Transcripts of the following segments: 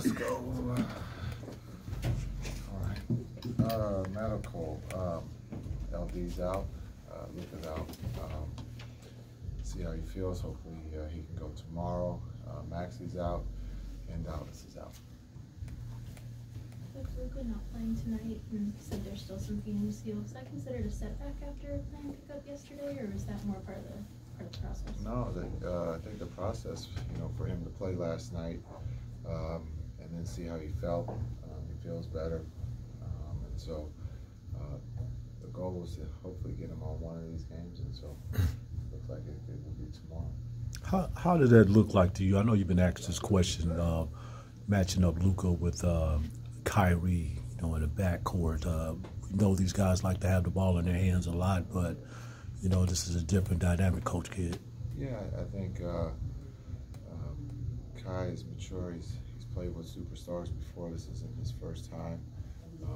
Let's go. All right. Medical. LD's out. Luka's out. See how he feels. Hopefully he can go tomorrow. Maxi's out, and Dallas is out. With Luka not playing tonight and said there's still some games, was that considered a setback after playing pickup yesterday, or was that more part of the process? No, I think the process, for him to play last night and then see how he felt. He feels better, and so the goal was to hopefully get him on one of these games, and so looks like it will be tomorrow. How did that look like to you? I know you've been asked this question, matching up Luka with Kyrie, in the backcourt. We know these guys like to have the ball in their hands a lot, but this is a different dynamic, Coach Kidd. Yeah, I think Kai is mature. He's played with superstars before. This isn't his first time.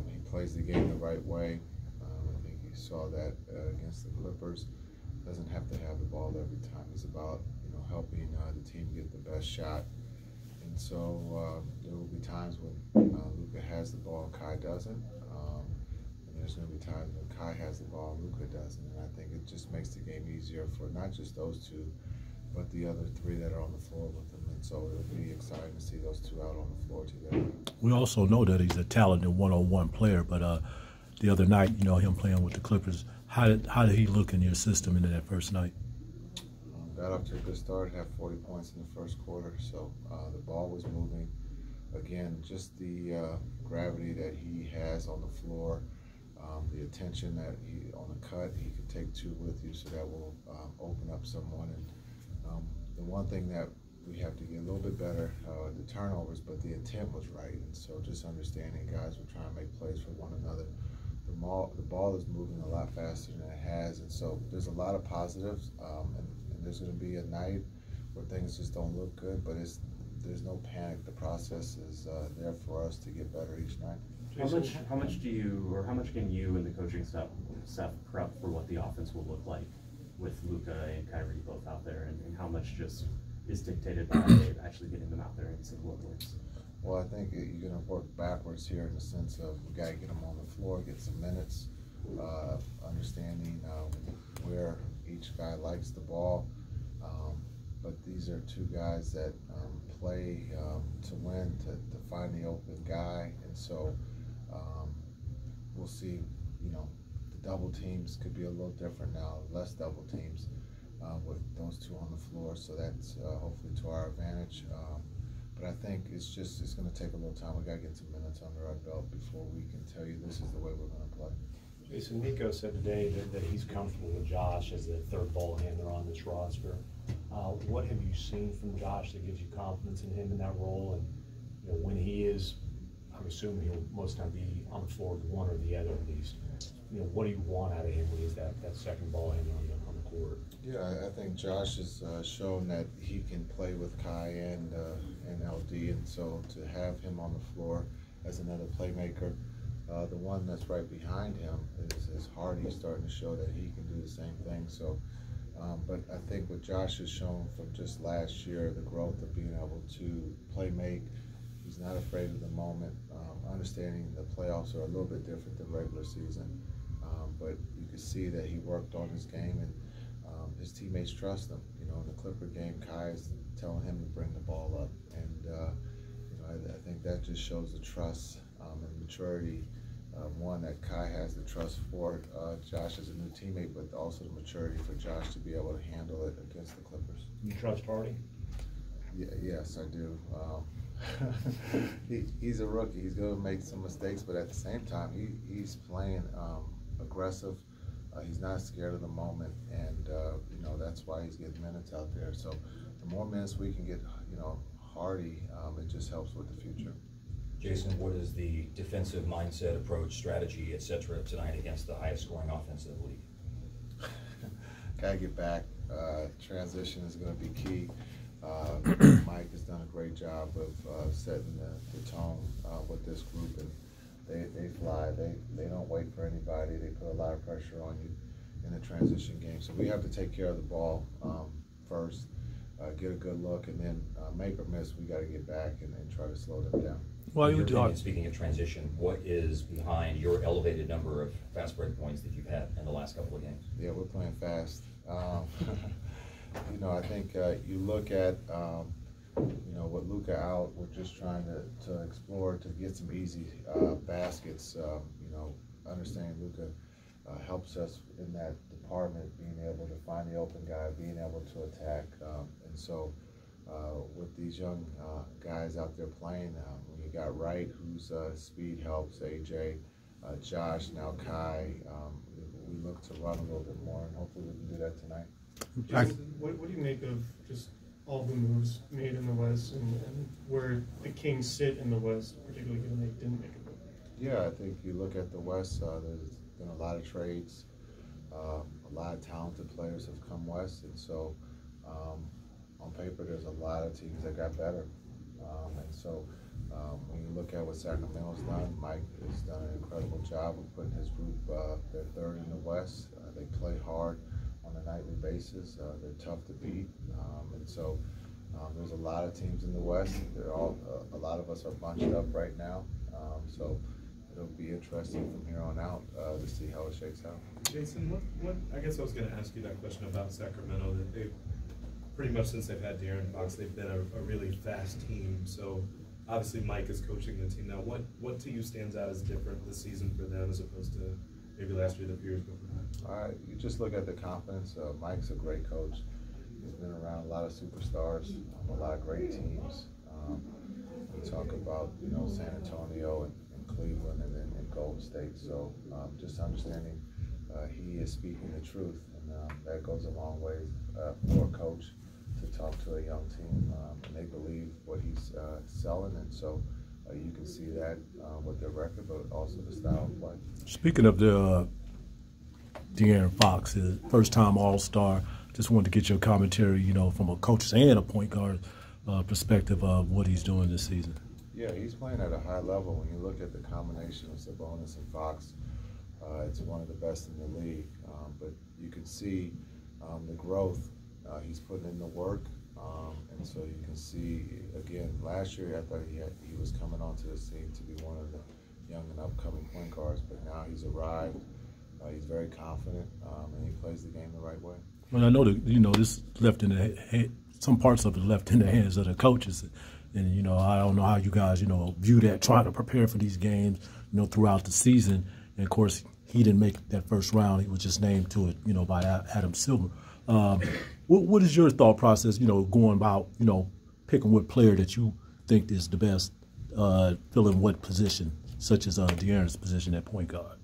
He plays the game the right way. I think you saw that against the Clippers. Doesn't have to have the ball every time. He's about helping the team get the best shot. And so there will be times when Luka has the ball and Kai doesn't. And there's going to be times when Kai has the ball and Luka doesn't. And I think it just makes the game easier for not just those two, but the other three that are on the floor with them. And so it'll be exciting to see those two out on the floor together. We also know that he's a talented one-on-one player, but the other night, him playing with the Clippers, how did he look in your system in that first night? Got off to a good start, had 40 points in the first quarter, so the ball was moving. Again, just the gravity that he has on the floor, the attention that he on the cut, he can take two with you, so that will open up someone. And the one thing that we have to get a little bit better, the turnovers, but the intent was right. And so just understanding guys were trying to make plays for one another. The ball is moving a lot faster than it has, and so there's a lot of positives. And there's going to be a night where things just don't look good, but there's no panic. The process is there for us to get better each night. How much can you and the coaching staff prep for what the offense will look like with Luka and Kyrie both out there, and how much just is dictated by actually getting them out there and seeing what works? Well, I think you're going to work backwards here in the sense of we got to get them on the floor, get some minutes, understanding where each guy likes the ball. But these are two guys that play to win, to find the open guy, and so we'll see. The double teams could be a little different now, less double teams with those two on the floor, so that's hopefully to our advantage. But I think it's going to take a little time. We got to get some minutes under our belt before we can tell you this is the way we're going to play. Jason, Nico said today that he's comfortable with Josh as the third ball handler on this roster. What have you seen from Josh that gives you confidence in him in that role? And when he is, I'm assuming he'll most time be on the floor with one or the other at least. What do you want out of him when he's that second ball handler on the court? Yeah, I think Josh has shown that he can play with Kai and LD, and so to have him on the floor as another playmaker. The one that's right behind him is Hardy, starting to show that he can do the same thing. So, but I think what Josh has shown from just last year, the growth of being able to play make, he's not afraid of the moment, understanding the playoffs are a little bit different than regular season. But you can see that he worked on his game, and his teammates trust him. In the Clipper game, Kai is telling him to bring the ball up, and I think that just shows the trust and maturity. One, that Kai has the trust for Josh as a new teammate, but also the maturity for Josh to be able to handle it against the Clippers. You trust Hardy? Yeah, yes, I do. He's a rookie. He's going to make some mistakes, but at the same time, he's playing aggressive. He's not scared of the moment, and that's why he's getting minutes out there. So the more minutes we can get, Hardy, it just helps with the future. Jason, what is the defensive mindset, approach, strategy, etc. tonight against the highest scoring offense in the league? Gotta get back. Transition is going to be key. Mike has done a great job of setting the tone with this group, and they fly. They don't wait for anybody. They put a lot of pressure on you in the transition game. So we have to take care of the ball first. get a good look, and then make or miss, we got to get back and try to slow them down. Well, In you your talk. opinion, speaking of transition, what is behind your elevated number of fast break points that you've had in the last couple of games? Yeah, we're playing fast. You know, I think you look at you know, with Luka out, we're just trying to explore to get some easy baskets. You know, understanding Luka helps us in that department, being able to find the open guy, being able to attack, and so. With these young guys out there playing, when you got Wright, whose speed helps, AJ, Josh, now Kai, we look to run a little bit more, and hopefully we can do that tonight. Jason, what do you make of just all the moves made in the West and where the Kings sit in the West, particularly given they didn't make a move? Yeah, I think you look at the West, there's been a lot of trades, a lot of talented players have come West, and so on paper, there's a lot of teams that got better. And so when you look at what Sacramento's done, Mike has done an incredible job of putting his group, they're third in the West. They play hard on a nightly basis. They're tough to beat. And so there's a lot of teams in the West. They're all, a lot of us are bunched up right now. So it'll be interesting from here on out to see how it shakes out. Jason, what I guess I was going to ask you that question about Sacramento, that they've pretty much since they've had De'Aaron Fox, they've been a really fast team. So obviously Mike is coaching the team now. What to you stands out as different this season for them as opposed to maybe last year, the few years before that? All right, you just look at the confidence. Mike's a great coach. He's been around a lot of superstars, a lot of great teams. We talk about, you know, San Antonio and Cleveland and Golden State. So just understanding he is speaking the truth, and that goes a long way for a coach to talk to a young team, and they believe what he's selling, and so you can see that with their record, but also the style of play. Speaking of the De'Aaron Fox, his first-time All-Star, just wanted to get your commentary, you know, from a coach's and a point guard perspective of what he's doing this season. Yeah, he's playing at a high level. When you look at the combination of Sabonis and Fox, it's one of the best in the league. But you can see the growth. He's putting in the work, and so you can see, again, last year I thought he was coming onto the scene to be one of the young and upcoming point guards, but now he's arrived. He's very confident, and he plays the game the right way. Well, I know that, you know, this left in the some parts of it left in the hands of the coaches, and you know, I don't know how you guys, you know, view that, trying to prepare for these games, you know, throughout the season. And of course, he didn't make that first round; he was just named to it, you know, by Adam Silver. What is your thought process, you know, going about, you know, picking what player that you think is the best, filling what position, such as De'Aaron's position at point guard?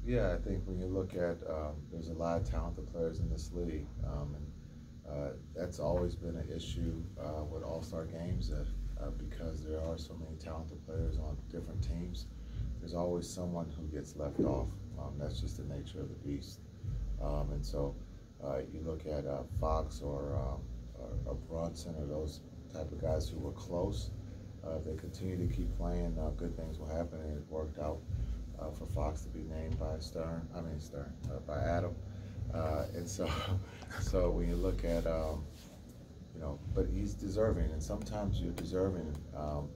Yeah, I think when you look at, there's a lot of talented players in this league, and that's always been an issue with All-Star games because there are so many talented players on different teams. There's always someone who gets left off. That's just the nature of the beast. And so you look at Fox or Brunson or those type of guys who were close. If they continue to keep playing, good things will happen, and it worked out for Fox to be named by by Adam. And so when you look at, you know, but he's deserving, and sometimes you're deserving,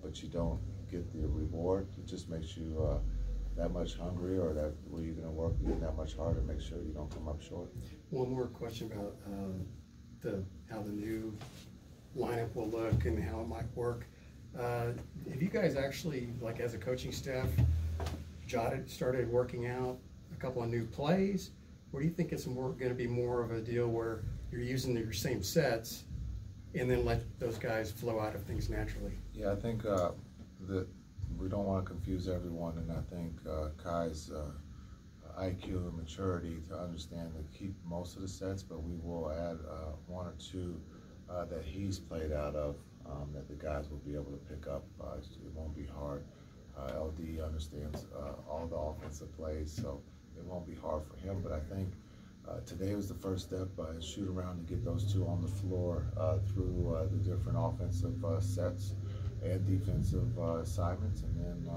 but you don't get the reward. It just makes you that much hungry, or that where you're going to work even that much harder to make sure you don't come up short. One more question about how the new lineup will look and how it might work. Have you guys actually, like as a coaching staff, started working out a couple of new plays? Or do you think it's going to be more of a deal where you're using your same sets and then let those guys flow out of things naturally? Yeah, I think that we don't want to confuse everyone, and I think Kai's IQ and maturity to understand to keep most of the sets, but we will add one or two that he's played out of that the guys will be able to pick up. It won't be hard. LD understands all the offensive plays, so it won't be hard for him. But I think today was the first step, shoot around to get those two on the floor through the different offensive sets and defensive assignments, and then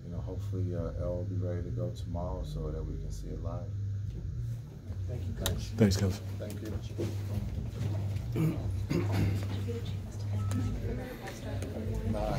you know, hopefully L will be ready to go tomorrow so that we can see it live. Thank you, guys. Thanks, Coach. Thank you. Did you get a chance to thank Mike for the All-Star? No, I